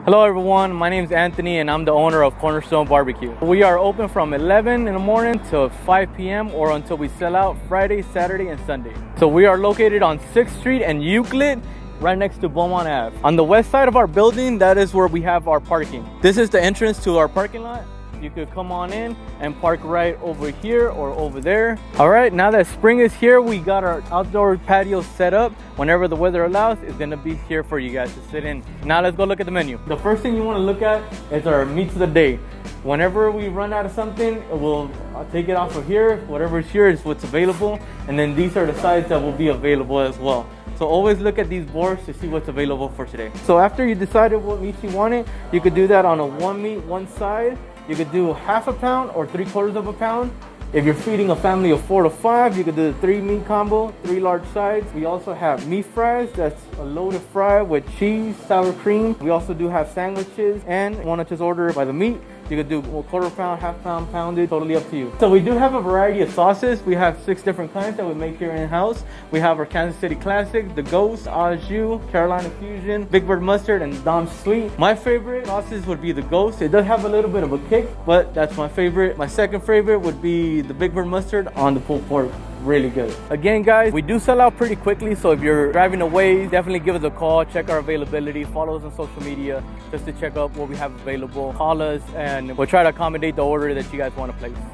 Hello everyone, my name is Anthony and I'm the owner of Cornerstone BBQ. We are open from 11 in the morning to 5 p.m. or until we sell out Friday, Saturday, and Sunday. So we are located on 6th Street and Euclid, right next to Beaumont Ave. On the west side of our building, that is where we have our parking. This is the entrance to our parking lot. You could come on in and park right over here or over there. All right, now that spring is here, we got our outdoor patio set up. Whenever the weather allows, it's gonna be here for you guys to sit in. Now let's go look at the menu. The first thing you wanna look at is our meats of the day. Whenever we run out of something, we'll take it off of here. Whatever is here is what's available. And then these are the sides that will be available as well. So always look at these boards to see what's available for today. So after you decided what meats you wanted, you could do that on a one meat, one side. You could do half a pound or 3/4 of a pound. If you're feeding a family of 4 to 5, you could do the 3 meat combo, 3 large sides. We also have meat fries. That's a loaded fry with cheese, sour cream. We also do have sandwiches, and want to just order by the meat. You could do 1/4 pound, half pound, pounded, totally up to you. So we do have a variety of sauces. We have 6 different kinds that we make here in-house. We have our Kansas City Classic, the Ghost, Au Jus, Carolina Fusion, Big Bird Mustard, and Dom's Sweet. My favorite sauces would be the Ghost. It does have a little bit of a kick, but that's my favorite. My second favorite would be the Big Bird Mustard on the pulled pork. Really good. Again, guys, we do sell out pretty quickly, so if you're driving away, definitely give us a call, check our availability, follow us on social media just to check out what we have available. Call us and we'll try to accommodate the order that you guys want to place.